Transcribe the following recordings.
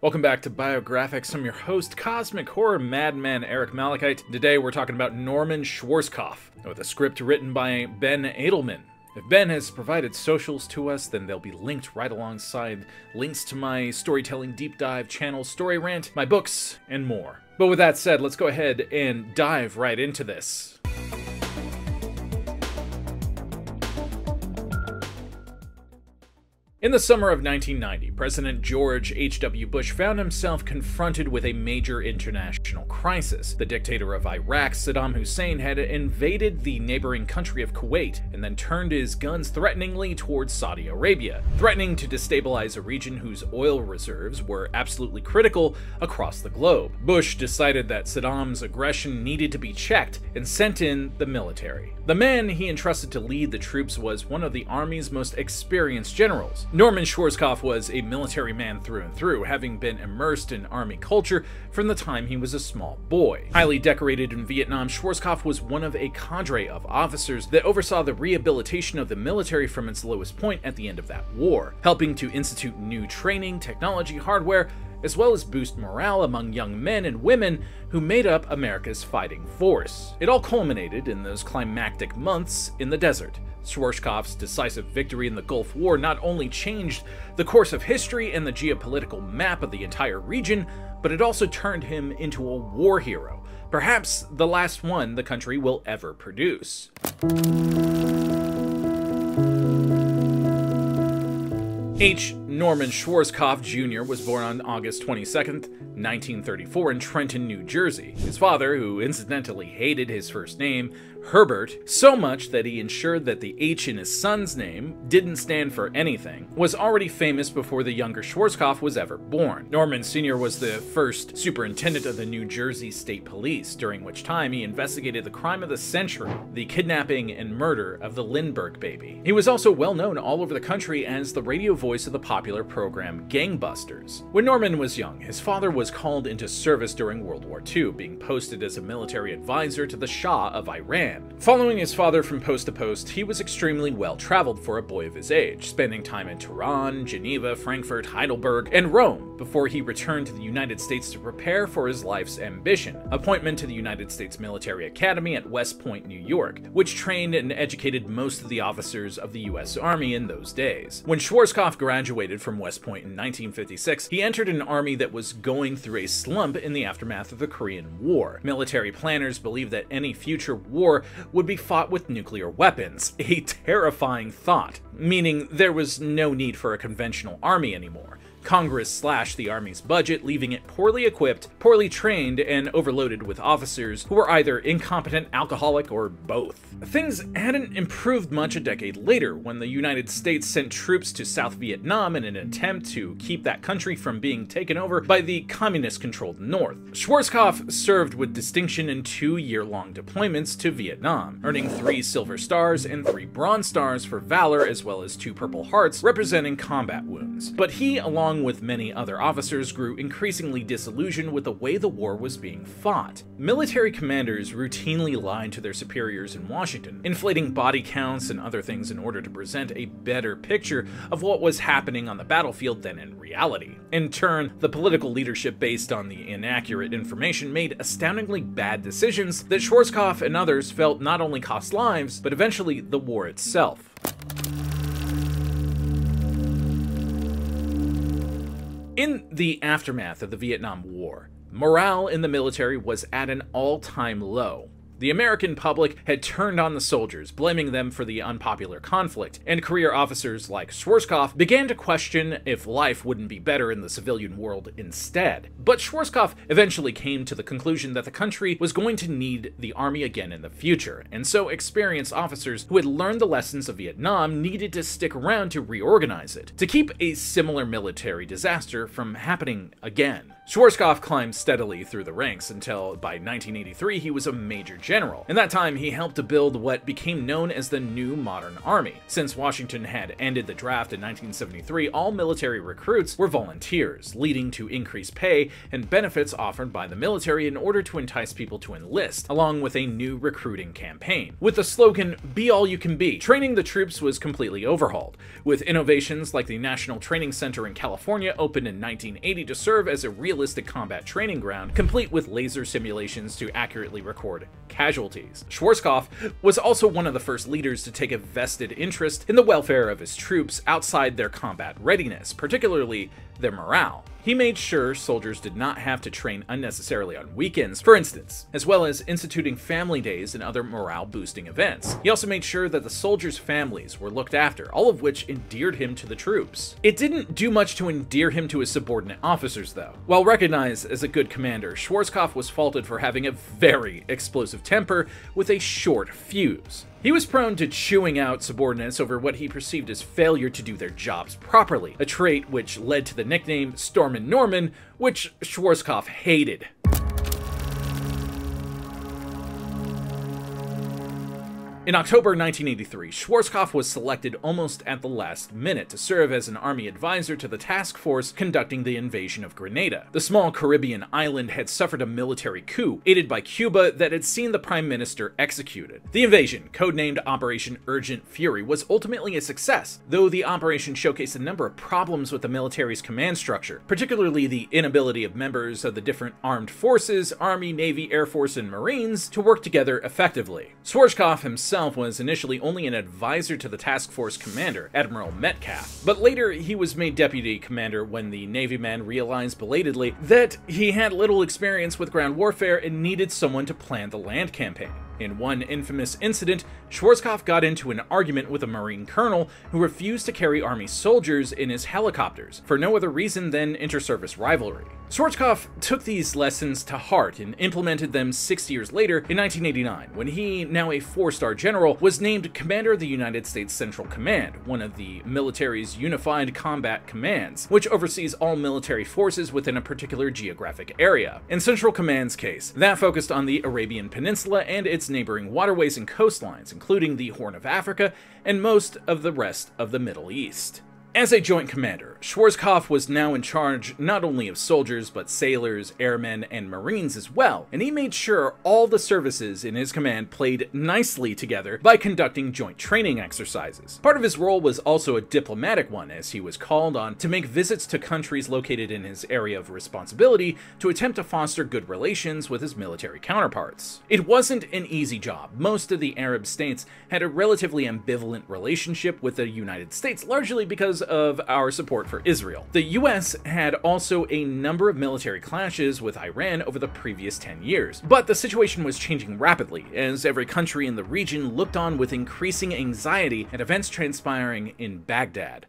Welcome back to Biographics. I'm your host, Cosmic Horror Madman Eric Malachite. Today we're talking about Norman Schwarzkopf, with a script written by Ben Edelman. If Ben has provided socials to us, then they'll be linked right alongside links to my storytelling deep dive channel, Story Rant, my books, and more. But with that said, let's go ahead and dive right into this. In the summer of 1990, President George H.W. Bush found himself confronted with a major international crisis. The dictator of Iraq, Saddam Hussein, had invaded the neighboring country of Kuwait and then turned his guns threateningly towards Saudi Arabia, threatening to destabilize a region whose oil reserves were absolutely critical across the globe. Bush decided that Saddam's aggression needed to be checked and sent in the military. The man he entrusted to lead the troops was one of the Army's most experienced generals. Norman Schwarzkopf was a military man through and through, having been immersed in Army culture from the time he was a small boy. Highly decorated in Vietnam, Schwarzkopf was one of a cadre of officers that oversaw the rehabilitation of the military from its lowest point at the end of that war, helping to institute new training, technology, hardware, as well as boost morale among young men and women who made up America's fighting force. It all culminated in those climactic months in the desert. Schwarzkopf's decisive victory in the Gulf War not only changed the course of history and the geopolitical map of the entire region, but it also turned him into a war hero, perhaps the last one the country will ever produce. H. Norman Schwarzkopf Jr. was born on August 22nd, 1934 in Trenton, New Jersey. His father, who incidentally hated his first name, Herbert, so much that he ensured that the H in his son's name didn't stand for anything, was already famous before the younger Schwarzkopf was ever born. Norman Sr. was the first superintendent of the New Jersey State Police, during which time he investigated the crime of the century, the kidnapping and murder of the Lindbergh baby. He was also well known all over the country as the radio voice of the popular program Gangbusters. When Norman was young, his father was called into service during World War II, being posted as a military advisor to the Shah of Iran. Following his father from post to post, he was extremely well-traveled for a boy of his age, spending time in Tehran, Geneva, Frankfurt, Heidelberg, and Rome before he returned to the United States to prepare for his life's ambition, appointment to the United States Military Academy at West Point, New York, which trained and educated most of the officers of the U.S. Army in those days. When Schwarzkopf graduated from West Point in 1956, he entered an army that was going through a slump in the aftermath of the Korean War. Military planners believed that any future war would be fought with nuclear weapons, a terrifying thought, meaning there was no need for a conventional army anymore. Congress slashed the Army's budget, leaving it poorly equipped, poorly trained, and overloaded with officers who were either incompetent, alcoholic, or both. Things hadn't improved much a decade later when the United States sent troops to South Vietnam in an attempt to keep that country from being taken over by the communist-controlled North. Schwarzkopf served with distinction in 2-year-long deployments to Vietnam, earning 3 Silver Stars and 3 Bronze Stars for valor, as well as 2 Purple Hearts representing combat wounds. But he, along with many other officers, grew increasingly disillusioned with the way the war was being fought. Military commanders routinely lied to their superiors in Washington, inflating body counts and other things in order to present a better picture of what was happening on the battlefield than in reality. In turn, the political leadership based on the inaccurate information made astoundingly bad decisions that Schwarzkopf and others felt not only cost lives, but eventually the war itself. In the aftermath of the Vietnam War, morale in the military was at an all-time low. The American public had turned on the soldiers, blaming them for the unpopular conflict, and career officers like Schwarzkopf began to question if life wouldn't be better in the civilian world instead. But Schwarzkopf eventually came to the conclusion that the country was going to need the Army again in the future, and so experienced officers who had learned the lessons of Vietnam needed to stick around to reorganize it, to keep a similar military disaster from happening again. Schwarzkopf climbed steadily through the ranks until, by 1983, he was a major general. In that time, he helped to build what became known as the New Modern Army. Since Washington had ended the draft in 1973, all military recruits were volunteers, leading to increased pay and benefits offered by the military in order to entice people to enlist, along with a new recruiting campaign. With the slogan, "Be all you can be," training the troops was completely overhauled, with innovations like the National Training Center in California opened in 1980 to serve as a realistic combat training ground, complete with laser simulations to accurately record casualties. Schwarzkopf was also one of the first leaders to take a vested interest in the welfare of his troops outside their combat readiness, particularly their morale. He made sure soldiers did not have to train unnecessarily on weekends, for instance, as well as instituting family days and other morale-boosting events. He also made sure that the soldiers' families were looked after, all of which endeared him to the troops. It didn't do much to endear him to his subordinate officers, though. While recognized as a good commander, Schwarzkopf was faulted for having a very explosive temper with a short fuse. He was prone to chewing out subordinates over what he perceived as failure to do their jobs properly, a trait which led to the nickname Stormin' Norman, which Schwarzkopf hated. In October 1983, Schwarzkopf was selected almost at the last minute to serve as an army advisor to the task force conducting the invasion of Grenada. The small Caribbean island had suffered a military coup, aided by Cuba, that had seen the prime minister executed. The invasion, codenamed Operation Urgent Fury, was ultimately a success, though the operation showcased a number of problems with the military's command structure, particularly the inability of members of the different armed forces, Army, Navy, Air Force, and Marines, to work together effectively. Schwarzkopf himself was initially only an advisor to the task force commander, Admiral Metcalf, but later he was made deputy commander when the Navy man realized belatedly that he had little experience with ground warfare and needed someone to plan the land campaign. In one infamous incident, Schwarzkopf got into an argument with a Marine colonel who refused to carry Army soldiers in his helicopters, for no other reason than inter-service rivalry. Schwarzkopf took these lessons to heart and implemented them 6 years later in 1989, when he, now a 4-star general, was named Commander of the United States Central Command, one of the military's unified combat commands, which oversees all military forces within a particular geographic area. In Central Command's case, that focused on the Arabian Peninsula and its neighboring waterways and coastlines, including the Horn of Africa and most of the rest of the Middle East. As a joint commander, Schwarzkopf was now in charge not only of soldiers, but sailors, airmen, and marines as well, and he made sure all the services in his command played nicely together by conducting joint training exercises. Part of his role was also a diplomatic one, as he was called on to make visits to countries located in his area of responsibility to attempt to foster good relations with his military counterparts. It wasn't an easy job. Most of the Arab states had a relatively ambivalent relationship with the United States, largely because of our support for Israel. The US had also a number of military clashes with Iran over the previous 10 years, but the situation was changing rapidly as every country in the region looked on with increasing anxiety at events transpiring in Baghdad.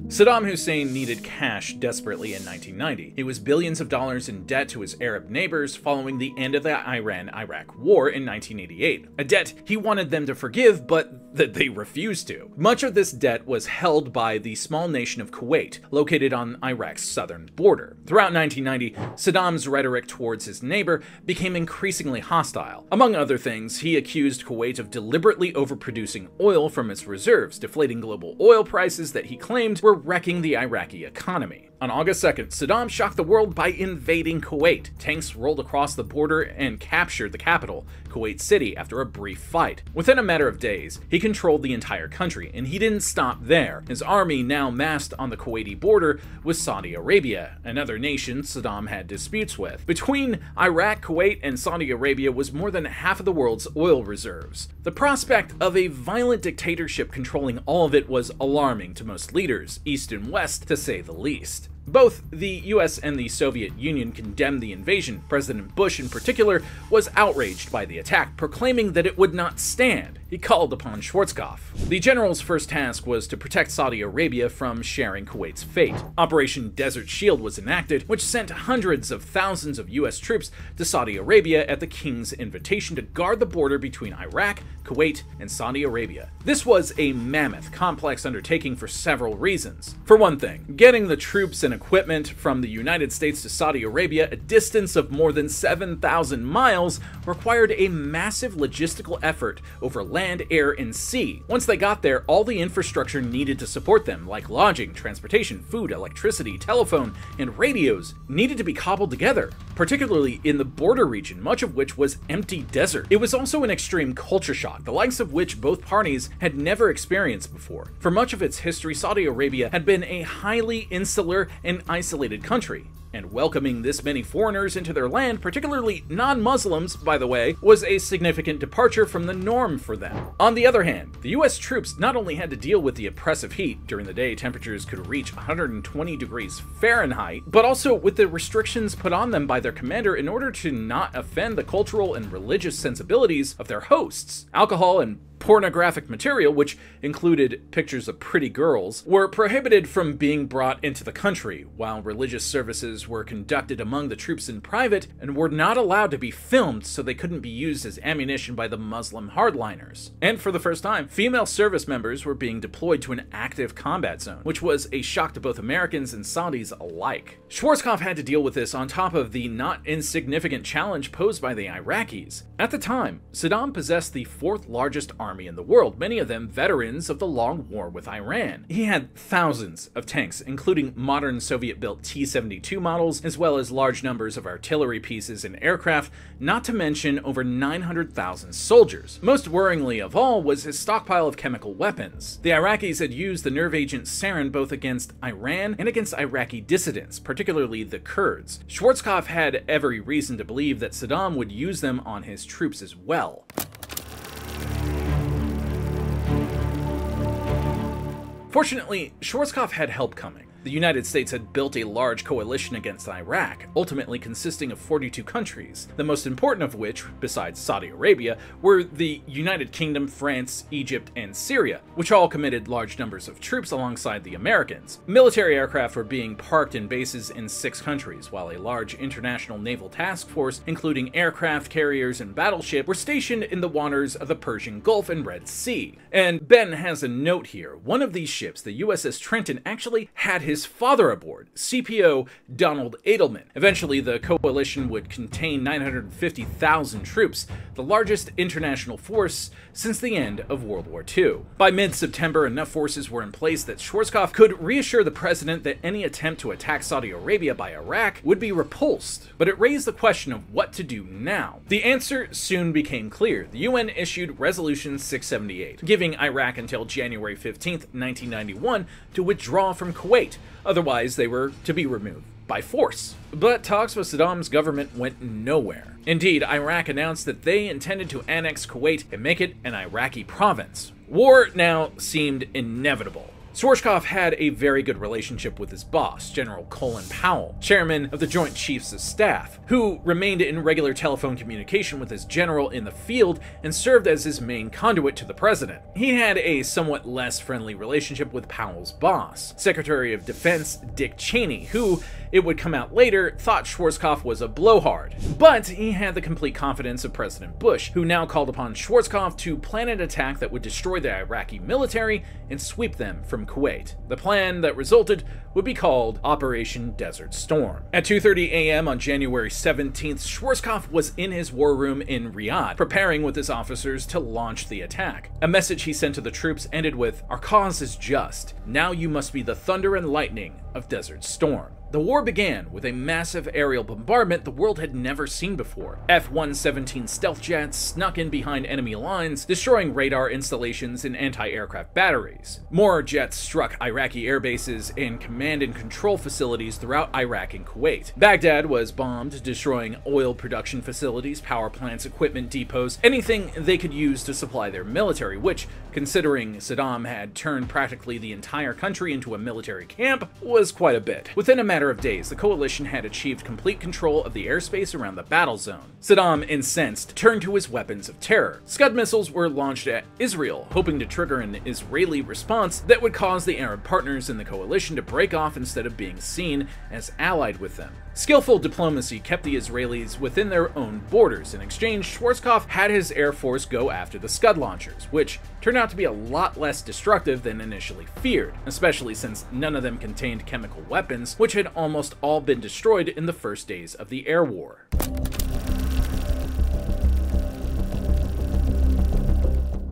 Saddam Hussein needed cash desperately in 1990. He was billions of dollars in debt to his Arab neighbors following the end of the Iran-Iraq War in 1988, a debt he wanted them to forgive, but that they refused to. Much of this debt was held by the small nation of Kuwait, located on Iraq's southern border. Throughout 1990, Saddam's rhetoric towards his neighbor became increasingly hostile. Among other things, he accused Kuwait of deliberately overproducing oil from its reserves, deflating global oil prices that he claimed were wrecking the Iraqi economy. On August 2nd, Saddam shocked the world by invading Kuwait. Tanks rolled across the border and captured the capital, Kuwait City, after a brief fight. Within a matter of days, he controlled the entire country, and he didn't stop there. His army now massed on the Kuwaiti border with Saudi Arabia, another nation Saddam had disputes with. Between Iraq, Kuwait, and Saudi Arabia was more than half of the world's oil reserves. The prospect of a violent dictatorship controlling all of it was alarming to most leaders, East and West to say the least. Both the US and the Soviet Union condemned the invasion. President Bush, in particular, was outraged by the attack, proclaiming that it would not stand. he called upon Schwarzkopf. The general's first task was to protect Saudi Arabia from sharing Kuwait's fate. Operation Desert Shield was enacted, which sent hundreds of thousands of US troops to Saudi Arabia at the king's invitation to guard the border between Iraq, Kuwait, and Saudi Arabia. This was a mammoth, complex undertaking for several reasons. For one thing, getting the troops and equipment from the United States to Saudi Arabia, a distance of more than 7,000 miles, required a massive logistical effort over land, air, and sea. Once they got there, all the infrastructure needed to support them, like lodging, transportation, food, electricity, telephone, and radios, needed to be cobbled together, particularly in the border region, much of which was empty desert. It was also an extreme culture shock, the likes of which both parties had never experienced before. For much of its history, Saudi Arabia had been a highly insular and isolated country, and welcoming this many foreigners into their land, particularly non-Muslims, by the way, was a significant departure from the norm for them. On the other hand, the US troops not only had to deal with the oppressive heat — during the day temperatures could reach 120 degrees Fahrenheit — but also with the restrictions put on them by their commander in order to not offend the cultural and religious sensibilities of their hosts. Alcohol and pornographic material, which included pictures of pretty girls, were prohibited from being brought into the country, while religious services were conducted among the troops in private and were not allowed to be filmed so they couldn't be used as ammunition by the Muslim hardliners. And for the first time, female service members were being deployed to an active combat zone, which was a shock to both Americans and Saudis alike. Schwarzkopf had to deal with this on top of the not insignificant challenge posed by the Iraqis. At the time, Saddam possessed the fourth largest army in the world, many of them veterans of the long war with Iran. He had thousands of tanks, including modern Soviet-built T-72 models, as well as large numbers of artillery pieces and aircraft, not to mention over 900,000 soldiers. Most worryingly of all was his stockpile of chemical weapons. The Iraqis had used the nerve agent sarin both against Iran and against Iraqi dissidents, particularly the Kurds. Schwarzkopf had every reason to believe that Saddam would use them on his troops as well. Fortunately, Schwarzkopf had help coming. The United States had built a large coalition against Iraq, ultimately consisting of 42 countries, the most important of which, besides Saudi Arabia, were the United Kingdom, France, Egypt, and Syria, which all committed large numbers of troops alongside the Americans. Military aircraft were being parked in bases in 6 countries, while a large international naval task force, including aircraft carriers and battleships, were stationed in the waters of the Persian Gulf and Red Sea. And Ben has a note here. One of these ships, the USS Trenton, actually had his father aboard, CPO Donald Edelman. Eventually, the coalition would contain 950,000 troops, the largest international force since the end of World War II. By mid-September, enough forces were in place that Schwarzkopf could reassure the president that any attempt to attack Saudi Arabia by Iraq would be repulsed. But it raised the question of what to do now. The answer soon became clear. The UN issued Resolution 678, giving Iraq until January 15, 1991 to withdraw from Kuwait. Otherwise, they were to be removed by force. But talks with Saddam's government went nowhere. Indeed, Iraq announced that they intended to annex Kuwait and make it an Iraqi province. War now seemed inevitable. Schwarzkopf had a very good relationship with his boss, General Colin Powell, chairman of the Joint Chiefs of Staff, who remained in regular telephone communication with his general in the field and served as his main conduit to the president. He had a somewhat less friendly relationship with Powell's boss, Secretary of Defense Dick Cheney, who, it would come out later, thought Schwarzkopf was a blowhard. But he had the complete confidence of President Bush, who now called upon Schwarzkopf to plan an attack that would destroy the Iraqi military and sweep them from Kuwait. The plan that resulted would be called Operation Desert Storm. At 2:30 a.m. on January 17th, Schwarzkopf was in his war room in Riyadh, preparing with his officers to launch the attack. A message he sent to the troops ended with, "Our cause is just. Now you must be the thunder and lightning of Desert Storm." The war began with a massive aerial bombardment the world had never seen before. F-117 stealth jets snuck in behind enemy lines, destroying radar installations and anti-aircraft batteries. More jets struck Iraqi air bases and command and control facilities throughout Iraq and Kuwait. Baghdad was bombed, destroying oil production facilities, power plants, equipment depots, anything they could use to supply their military, which, considering Saddam had turned practically the entire country into a military camp, was quite a bit. Within a matter matter of days, the coalition had achieved complete control of the airspace around the battle zone. Saddam, incensed, turned to his weapons of terror. Scud missiles were launched at Israel, hoping to trigger an Israeli response that would cause the Arab partners in the coalition to break off instead of being seen as allied with them. Skillful diplomacy kept the Israelis within their own borders. In exchange, Schwarzkopf had his air force go after the Scud launchers, which turned out to be a lot less destructive than initially feared, especially since none of them contained chemical weapons, which had almost all been destroyed in the first days of the air war.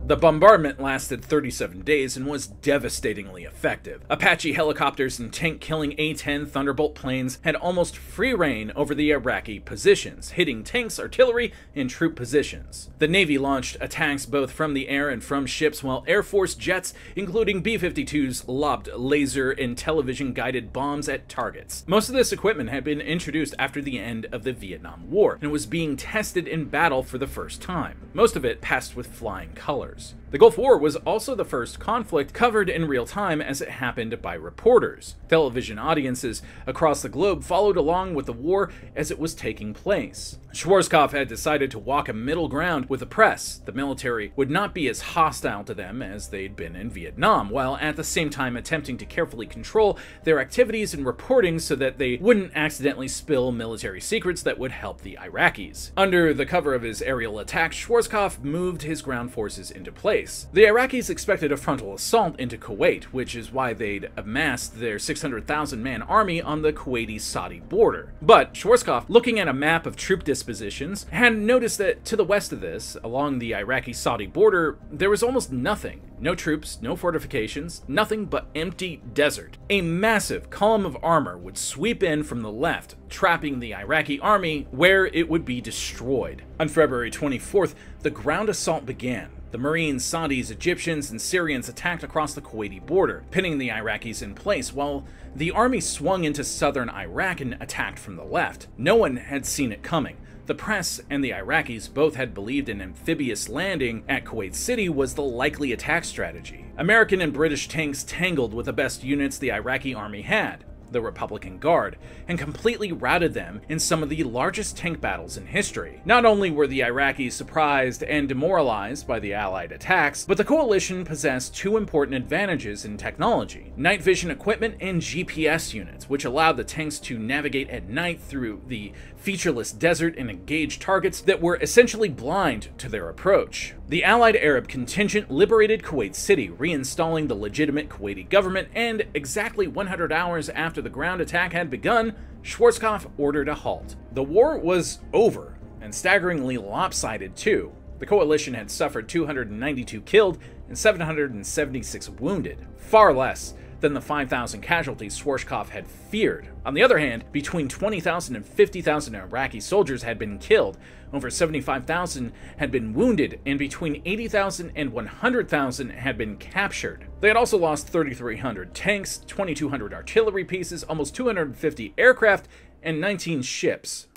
The bombardment lasted 37 days and was devastatingly effective. Apache helicopters and tank-killing A-10 Thunderbolt planes had almost free reign over the Iraqi positions, hitting tanks, artillery, and troop positions. The Navy launched attacks both from the air and from ships, while Air Force jets, including B-52s, lobbed laser and television-guided bombs at targets. Most of this equipment had been introduced after the end of the Vietnam War, and was being tested in battle for the first time. Most of it passed with flying colors. The Gulf War was also the first conflict covered in real time as it happened by reporters. Television audiences across the globe followed along with the war as it was taking place. Schwarzkopf had decided to walk a middle ground with the press. The military would not be as hostile to them as they'd been in Vietnam, while at the same time attempting to carefully control their activities and reporting so that they wouldn't accidentally spill military secrets that would help the Iraqis. Under the cover of his aerial attack, Schwarzkopf moved his ground forces into place. The Iraqis expected a frontal assault into Kuwait, which is why they'd amassed their 600,000-man army on the Kuwaiti-Saudi border. But Schwarzkopf, looking at a map of troop dispositions, had noticed that to the west of this, along the Iraqi-Saudi border, there was almost nothing. No troops, no fortifications, nothing but empty desert. A massive column of armor would sweep in from the left, trapping the Iraqi army where it would be destroyed. On February 24th, the ground assault began. The Marines, Saudis, Egyptians, and Syrians attacked across the Kuwaiti border, pinning the Iraqis in place, while the army swung into southern Iraq and attacked from the left. No one had seen it coming. The press and the Iraqis both had believed an amphibious landing at Kuwait City was the likely attack strategy. American and British tanks tangled with the best units the Iraqi army had, the Republican Guard, and completely routed them in some of the largest tank battles in history. Not only were the Iraqis surprised and demoralized by the Allied attacks, but the coalition possessed two important advantages in technology: night vision equipment and GPS units, which allowed the tanks to navigate at night through the featureless desert and engage targets that were essentially blind to their approach. The Allied Arab contingent liberated Kuwait City, reinstalling the legitimate Kuwaiti government, and exactly 100 hours after the ground attack had begun, Schwarzkopf ordered a halt. The war was over, and staggeringly lopsided too. The coalition had suffered 292 killed and 776 wounded, far less than the 5,000 casualties Schwarzkopf had feared. On the other hand, between 20,000 and 50,000 Iraqi soldiers had been killed, over 75,000 had been wounded, and between 80,000 and 100,000 had been captured. They had also lost 3,300 tanks, 2,200 artillery pieces, almost 250 aircraft, and 19 ships.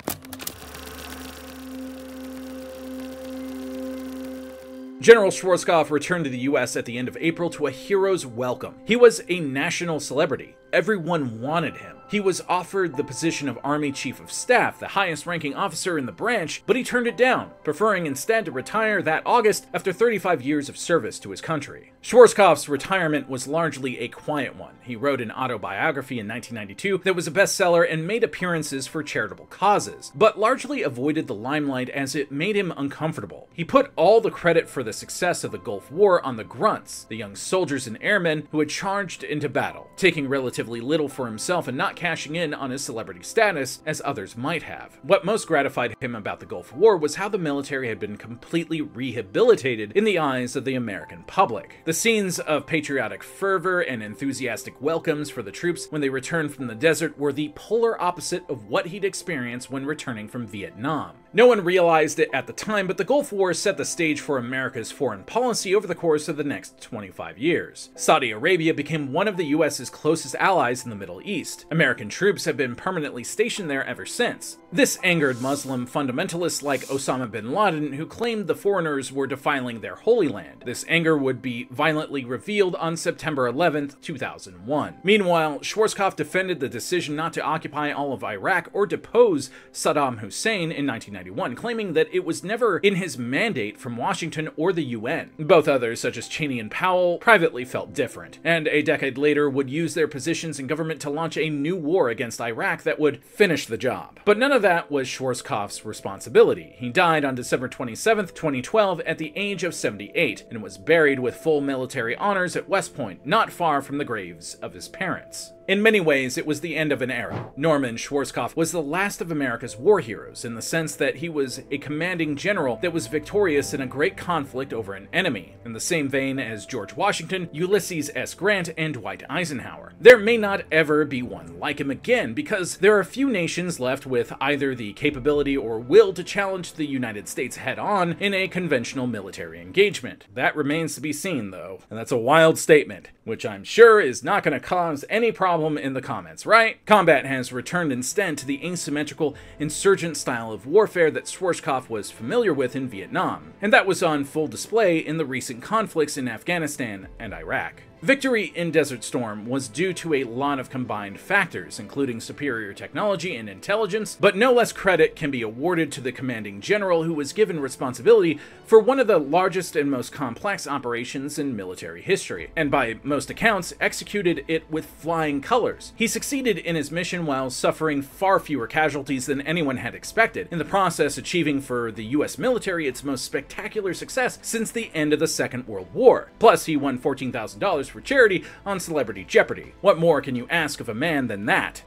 General Schwarzkopf returned to the US at the end of April to a hero's welcome. He was a national celebrity. Everyone wanted him. He was offered the position of Army Chief of Staff, the highest ranking officer in the branch, but he turned it down, preferring instead to retire that August after 35 years of service to his country. Schwarzkopf's retirement was largely a quiet one. He wrote an autobiography in 1992 that was a bestseller and made appearances for charitable causes, but largely avoided the limelight as it made him uncomfortable. He put all the credit for the success of the Gulf War on the grunts, the young soldiers and airmen who had charged into battle, taking relatively little for himself and not cashing in on his celebrity status as others might have. What most gratified him about the Gulf War was how the military had been completely rehabilitated in the eyes of the American public. The scenes of patriotic fervor and enthusiastic welcomes for the troops when they returned from the desert were the polar opposite of what he'd experienced when returning from Vietnam. No one realized it at the time, but the Gulf War set the stage for America's foreign policy over the course of the next 25 years. Saudi Arabia became one of the US's closest allies in the Middle East. American troops have been permanently stationed there ever since. This angered Muslim fundamentalists like Osama bin Laden, who claimed the foreigners were defiling their holy land. This anger would be violently revealed on September 11, 2001. Meanwhile, Schwarzkopf defended the decision not to occupy all of Iraq or depose Saddam Hussein in 1991, claiming that it was never in his mandate from Washington or the UN. Both others, such as Cheney and Powell, privately felt different, and a decade later would use their positions in government to launch a new war against Iraq that would finish the job. But none of that was Schwarzkopf's responsibility. He died on December 27, 2012 at the age of 78, and was buried with full military honors at West Point, not far from the graves of his parents. In many ways, it was the end of an era. Norman Schwarzkopf was the last of America's war heroes in the sense that he was a commanding general that was victorious in a great conflict over an enemy, in the same vein as George Washington, Ulysses S. Grant, and Dwight Eisenhower. There may not ever be one like him again, because there are few nations left with either the capability or will to challenge the United States head-on in a conventional military engagement. That remains to be seen, though, and that's a wild statement, which I'm sure is not going to cause any problem in the comments, right? Combat has returned instead to the asymmetrical, insurgent style of warfare that Schwarzkopf was familiar with in Vietnam, and that was on full display in the recent conflicts in Afghanistan and Iraq. Victory in Desert Storm was due to a lot of combined factors, including superior technology and intelligence, but no less credit can be awarded to the commanding general who was given responsibility for one of the largest and most complex operations in military history, and by most accounts, executed it with flying colors. He succeeded in his mission while suffering far fewer casualties than anyone had expected, in the process achieving for the US military its most spectacular success since the end of the Second World War. Plus, he won $14,000 for charity on Celebrity Jeopardy. What more can you ask of a man than that?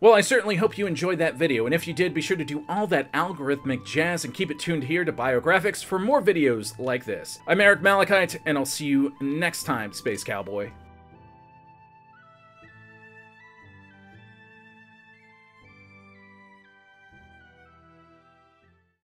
Well, I certainly hope you enjoyed that video, and if you did, be sure to do all that algorithmic jazz and keep it tuned here to Biographics for more videos like this. I'm Eric Malachite, and I'll see you next time, Space Cowboy.